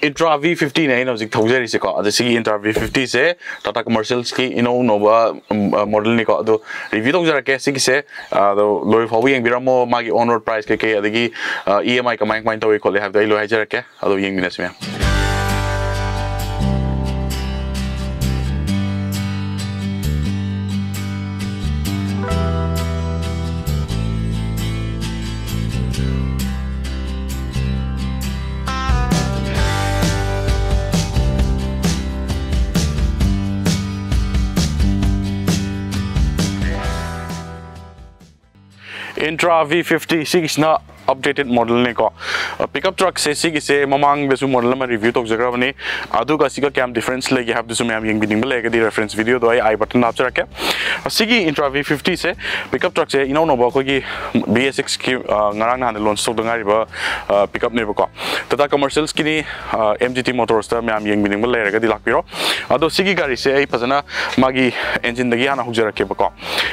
Intra V50 này nó dịch thấu ra đi sẽ có, thì Intra V50 sẽ Tata commercials ki ino nova model này có, đó review thấu ra cái sẽ đó lối phổ biến bây giờ magi on road price cái đó cái EMI cái máy tôi có thể have đây lối hay ra cái, đó yên mình xem. Intra V50 6 na updated model ne ko pickup truck se sigi se mamang besu model ma review tok jagra bani adu ka siga cam difference legi have this mam yeng bining bele di reference video do I button up chara ke sigi Intra V50 se pickup truck se ino no ba ko gi BS6 ki ngarang na launch tok ngari ba pickup ne ba ko Tata commercials ki ni MGT motors ta mam yeng bining bele ga di lakpiro adu sigi gari se ai phajana magi engine dagi ana hujara ke ba ko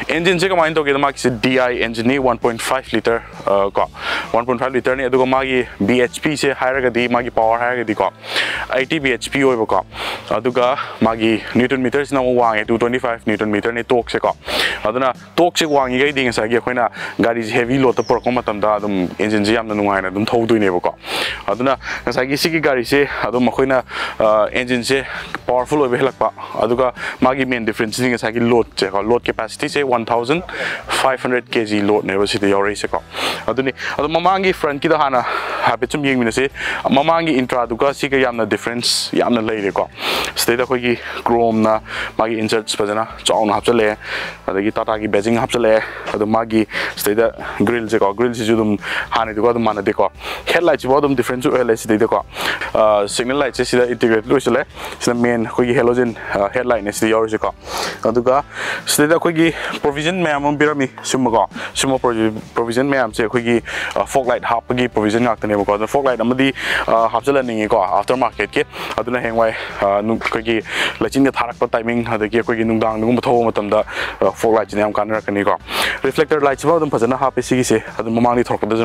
engine se ka main to ge ma ki DI engine ni 1.5 liter ko 1.5 liter ni adugo magi bhp se higher di magi power higher di ko 80 bhp oi ko aduga magi newton meters na wang 225 newton meter ni torque se ko aduna torque se wang gi ding sa gi khoina gari heavy load ta por ko matam da adum engine ji yamna nungai na adum thodu ne ko aduna sa gi sigi gari se adum khoina engine se powerful oi helak pa aduga magi main difference ni sa gi load se ko load capacity se 1500 kg load ne si the yori se ko aduni mamangi front ki da hana habit chum yeng minase mamangi Intra duka sika yamna difference yamna leire ko stay da khogi chrome na magi inserts pajana chauna hapchale adagi Tata gi badging hapchale adu magi stay da grill je ko grill si judum hani duka dum manade ko headlight ji bodum difference headlight si de ko signal light se sida integrate lo sile sida main khogi halogen headlight ne si yor je ko aduga stay da khogi provision ma'am birami summa provision ma'am se khogi fog light hapagi provision ngak tane ko fog light amadi hapjala ningi ko after market ke aduna hengwai nu kogi lachin ga tharak pa timing adagi kogi nungdang nungum tho matam da fog light jinam kan rakani ko reflector light ba dum phajana hape sigi se adu mamang ni thok da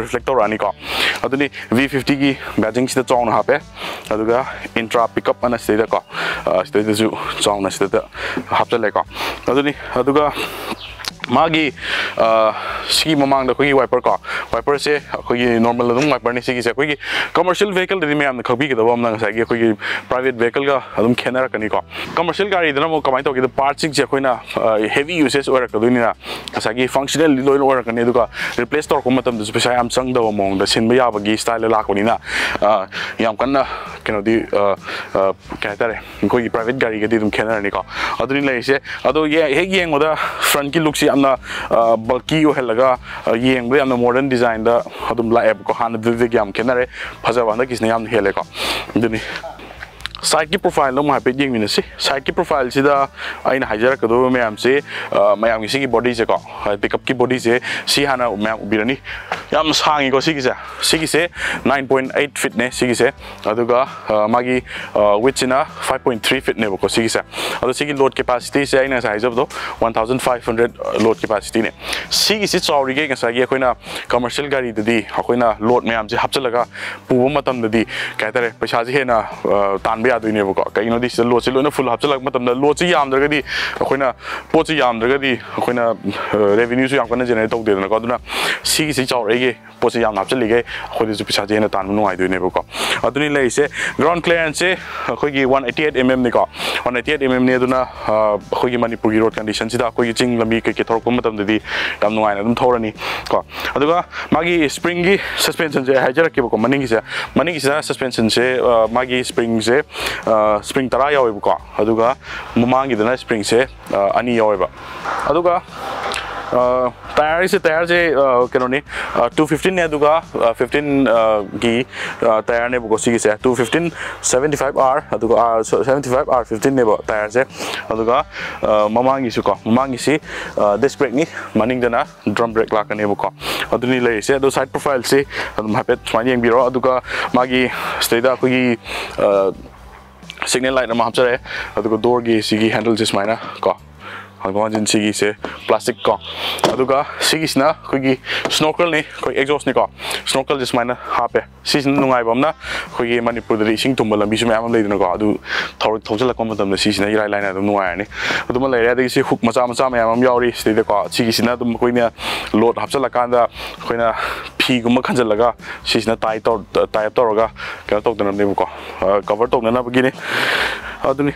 reflector ani ko aduni V50 gi badging sida chong hape aduga Intra pickup ana sida ko sida ju chong na sida hapjala ko aduni aduga magi sigi mamang da kogi wiper se kogi normal dum wiper ni sigi se kogi commercial vehicle de me am khobi ke da bam na sa gi kogi private vehicle ga adum khenar kani ko commercial gari da mo kamai to gi parts sing je koina heavy uses or ka duina sa gi functional loil or kani du ka replace tor ko matam du pesa am sang da mong da sin ba ya ba gi style la ko ni na yam kan na keno di ka tare kogi private gari ga di dum khenar ni ko aduni lai se ado ye he yeng oda front ki look si bulky o helaga yeng be amna modern design da adum la app ko han de gyam kenare phajawa na kisne yam hele ko duni side ki profile no ma pe yeng min si side ki profile sida aina hajara ka do me am se mayam gi sigi body se ko pickup ki body se si hana ma ubirani yam sangi ko sigi se 9.8 feet ne sigi se aduga magi width ina 5.3 feet ne ko sigi se adu sigi load capacity se aina size of do 1500 load capacity ne sigi se chawri ge sa gi khoina commercial gari dadi khoina load me am je hapchalaga puba matam dadi kaitare paisa je hena tan be adu ne ko kaino di load se loina full hapchalag matam da load se yam draga di khoina pot se yam draga di khoina revenue su yam kana generate tok de na ko aduna sigi se chawri ge pot se yam hapchali ge khodi ju paisa je na tan nu ai du ne ko aduni lai se ground clearance se khogi 188 mm ne ko 188 mm ne aduna khogi Manipuri road condition sida khogi ching lambi ke thorok matam dadi tam nu ai na dum thorani ko aduga magi spring gi suspension je hajara ke ko maning gi se suspension se magi spring se spring tara yawe ko aduga mamang gi dana spring se ani yawe ba aduga tire se kano ni 215 ne aduga 15 gi tire ne ko sigi se 215 75R aduga 75R 15 ne bo tire se aduga mamang gi su ko mamang gi si disc brake ni maning dana drum brake la kan ne bo ko aduni lai se adu side profile se adum hapet smani yeng biro aduga magi steda ko gi signal light na ma hapchare aduga door gi sigi handle just maina ko hangdong jin sigi se plastic ko aduga sigi sna khoi snorkel ni khoi exhaust ni ko snorkel just mana hape season nungai bomna khoi manipur da sing tumba lambi su mayam leidna ko adu thojala ko matam da season irai line adum nungai ni aduma leire da si hook macha macha mayam yauri sida ko sigi sna dum khoi na load hapsala kanda khoi na phi gum khanjalaga season tie toraga ka tok dana ne ko cover tok na bagi ni aduni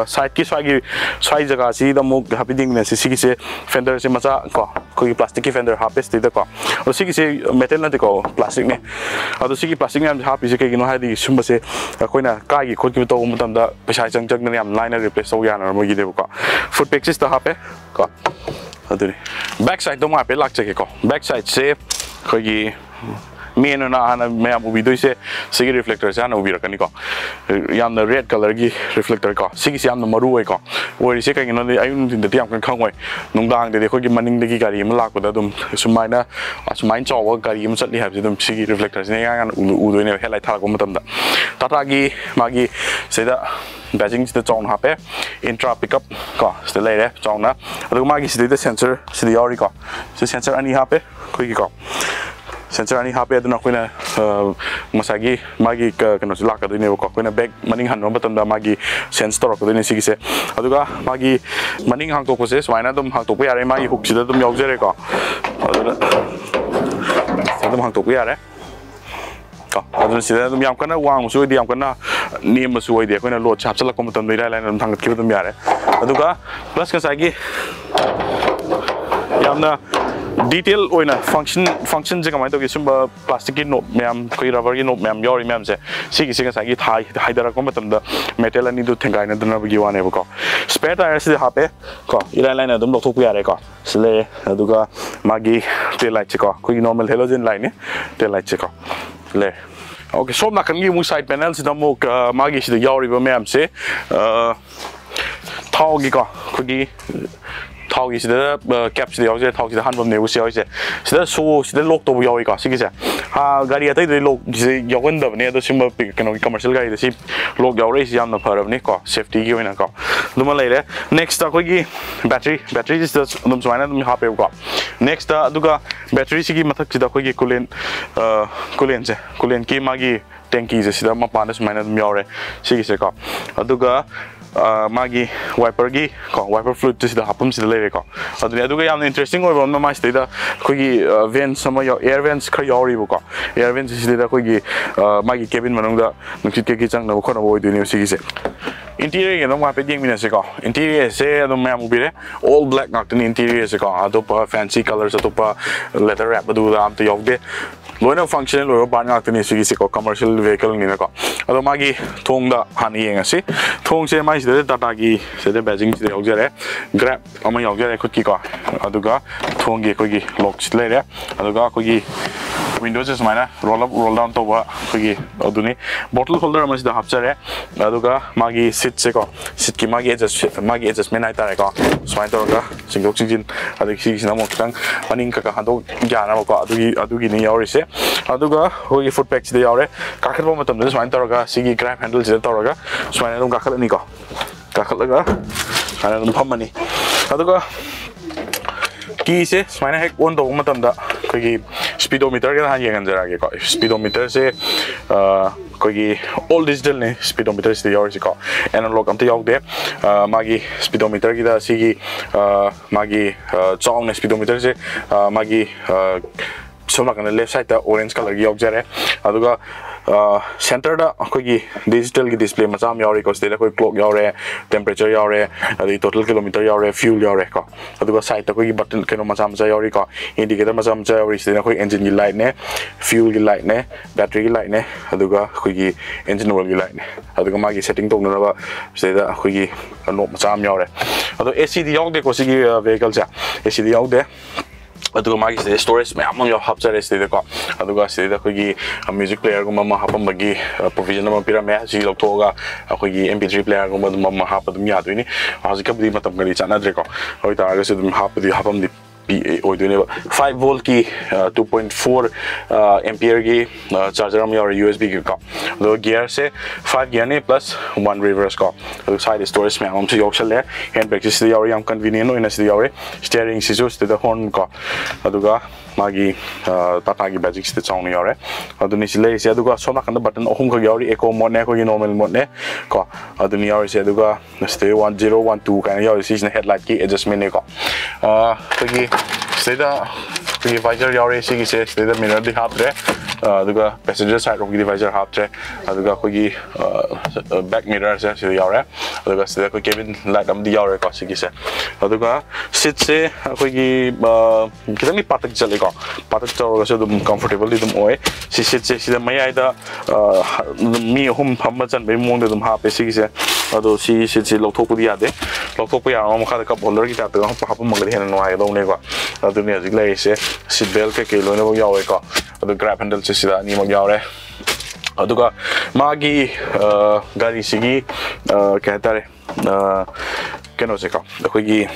side ki swai jaga si da muk happy ding ne si se fender se macha ko koi plastic ki fender hapes ti da ko o si se metal na ko plastic ne adu si plastic ne happy se ke no ha di sum se koina ka gi khot ki to mutam da paisa chang chang ne am line replace so ya na mo gi de ko foot pexes da hape ko adu back side do ma pe lak che ko back side se ko gi main na ana me am ubi doi se sigi reflector se ana ubi rakani ko yam na red color gi reflector ko sigi se yam na maru oi ko oi se ka ngin na ayun tin de tiam kan khang oi nungdang de ko gi maning de gi gari ma lak da dum sumaina sumain chaw gari ma chatli hab dum sigi reflector ne yang u doi ne helai thak ko matam da tata gi magi se da badging the chong hape intra pickup ko se lai re chong na adu magi se de sensor se de yori ko se sensor ani hape ko gi ko sensor ani hape aduna koina masagi magi kano lak ka dine ko koina bag maning han rom batam da magi sense tor ko dine sigi se aduga magi maning hang to ko se swaina dum hang to ko yare magi hook sida dum yaujare ko aduna dum hang to ko yare ko aduna sida dum yam kana wang su di yam kana nim su oi de koina load chap chala ko batam dai lai dum thang ki dum yare aduga plus ka sagi yamna detail oina function je kamai to gi sumba plastic ki note ma'am koi rubber ki note ma'am yori ma'am se sigi singa sagi thai haidara ko matam da metal ani du thengai na dana gi wane ko spare tire se hape ko ila line adum lokthok yare ko sile aduga magi tail light ko koi normal halogen line tail light ko le okay so na kan gi mu side panel si da mo magi si da yori ba ma'am se thau gi ko koi thau gi sida cap sida yaw je thau sida han bam ne u se yaw je sida so sida lok to yaw ka sigi se ha gari atai de lok ji yawan da ne da simba kano commercial gari da si lok yaw re si yam na phar ne ko safety gi wena ko duma lai re next ta ko gi battery is the dum swaina dum ha pe ko next ta aduga battery sigi mathak sida ko gi coolant ki magi tanki je sida ma pa na swaina dum yaw re sigi se ko aduga magi wiper gi ko wiper fluid to the hapum sida lere ko adu aduga yam interesting oi bom ma sida ko gi vents sama yo air vents kha yori bu ko air vents sida ko gi magi cabin manung da nukit ke chang na ko na oi du ne sigi se interior ge no ma pe ding mina se ko interior se adu ma mu bire all black nak ni interior se ko adu pa fancy colors adu pa leather wrap adu da am to yok de loina functional lo ban ngak ni sigi se ko commercial vehicle ni na ko ado magi thong da han yeng asi thong se mai se tata gi se de badging se yok jare grab ama yok jare khut ki ko aduga thong gi ko gi lock le re aduga ko gi windows is mana roll up roll down to ba ko gi aduni bottle holder ama se da hapchare aduga magi seat se ko seat ki magi adjustment ai tare ko swine to ga singok singin adu si na mo tang paning ka hando gyana ko adugi ni yauri se aduga hogi foot pegs de yaure kakhat ba matam de swine to ga sigi grab handle je to ga swine dum kakhat ni ko kakhat laga ana dum phamani aduga ki se swine hek on to matam da kogi speedometer ga han yengan jara ge ko speedometer se kogi all digital ne speedometer se yaur se ko analog am te yauk de magi speedometer gi da sigi magi chong ne speedometer se magi somna kan left side ta orange color gi yok jare aduga center da kogi digital gi display macham yauri ko stela koi clock yaure temperature yaure adi total kilometer yaure fuel yaure ko aduga side ta kogi button keno macham cha yauri ko indicator macham cha yauri stela koi engine gi light ne fuel gi light ne battery gi light ne aduga kogi engine oil gi light ne aduga magi setting tong na ba stela kogi no macham yaure adu AC di yok de ko sigi vehicle cha AC di yok de aduga magi se storage me among yo hapchare se de ko aduga se de kogi music player guma ma hapam bagi provision ma pira me si lok toga kogi mp3 player guma ma hapa dum ya duini hazi kabdi matam gari chana dre ko hoi ta ga se dum hapa di hapam di 5 volt ki 2.4 ampere ki charger am yaure USB ki ka do gear se 5 gear ne plus 1 reverse ka side storage me am se yok chale handbrake se yaure yam convenient no ina se yaure steering se jo se the horn ka aduga magi Tata ki basic se chawni yaure aduni se le se aduga sona kan button ahum ka yaure eco mode ne ko normal mode ne ka aduni yaure se aduga stay 1012 kan yaure se headlight ki adjustment ne ka ki stay da visor yaure se ki se stay da mirror di hapre aduga passenger side rom ki visor hapre aduga ko ki back mirror se yaure aduga stay ko cabin light am di yaure ka se ki se aduga seat se ko ki kitang ni patak chale ko patak chaw se dum comfortable dum oi si seat se sida mai da mi hum phamma chan be mong dum ha pe si ki se ado si seat se lokthok pu ya de lokthok pu ya ma kha da cup holder ki ta ta ha pu mang de hen no ai do ne ko adu ni ajik lai se seat belt ke lo ne bo yaw ko adu grab handle se sida ni mo yaw re aduga magi gari sigi kya tare keno se ka khoi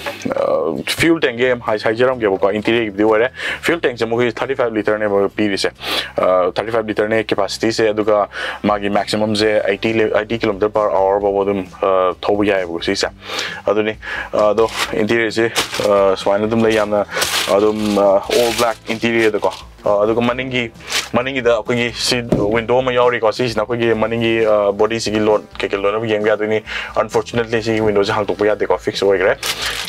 fuel tank game high jaram ge ko interior gi wore fuel tank jamu 35 liter ne pi ri se 35 liter ne capacity se aduga magi maximum je 80 km/h bo dum thobu ya bu si sa aduni do interior je swaina dum le yamna adum all black interior da ko aduga maningi da ko si window ma yori ko si na ko maningi body si gi load ke load yeng ga duni unfortunately si window je hang to ya de ko fix oi gre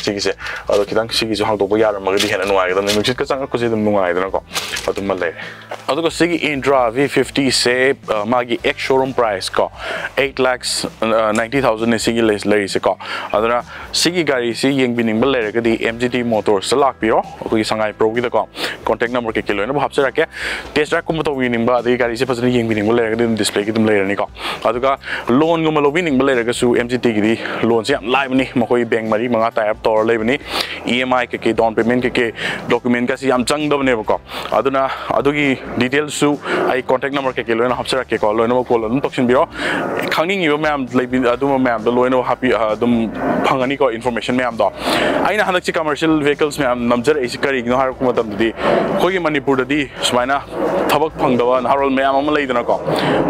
si gi se ado kitang si gi jo hang to ya ma gi hen nuai ga nu chit ka chang ko je dum nuai da ko adum ma le ado ko si gi Intra V50 se magi ex showroom price ko 8,90,000 ne si gi le se ko adana si gi gari si yeng bining ba le ga di MGT Motors lak piro ko gi sangai pro gi da ko contact number ke kilo na ba hapsa rake test drive kuma to winning ba adi gari se pasani yeng bining ba le ga dum display ki dum le ni ko aduga loan guma lo winning ba le ga su MGT gi di loan se am live ni ma koi bank mari manga tie up tor le bani EMI ke down payment ke document ka si am chang do ne ba ko aduna adugi details su ai contact number ke kilo na hapsa rake ko lo na ko lo tokshin biro khangning yo ma'am le bi aduma ma'am do lo no happy dum phangani ko information ma'am do aina hanak chi commercial vehicles ma'am namjar ai kari no har kuma tam di khoi gi manipur di smaina thabak phangdawa narol ma'am am leidana ko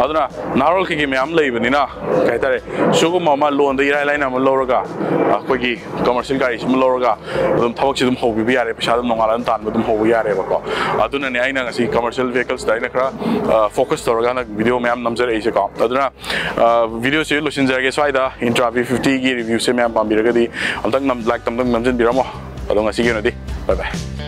aduna narol ki ma'am leibani na kai tare sugu mama loan da irai line am loraga khoi gi commercial gari sim loraga dum thabak chi dum hobi bi yare pesa dum nongala tan dum hobi yare ba ko aduna ne aina ngasi commercial vehicles da ina kra focus toraga na video ma'am namjar ai se ko aduna video se lo sinjage swaida Intra V50 gi review se ma'am pambiraga di amtang nam like tamtang namjin biramo adong asi gi no di bye bye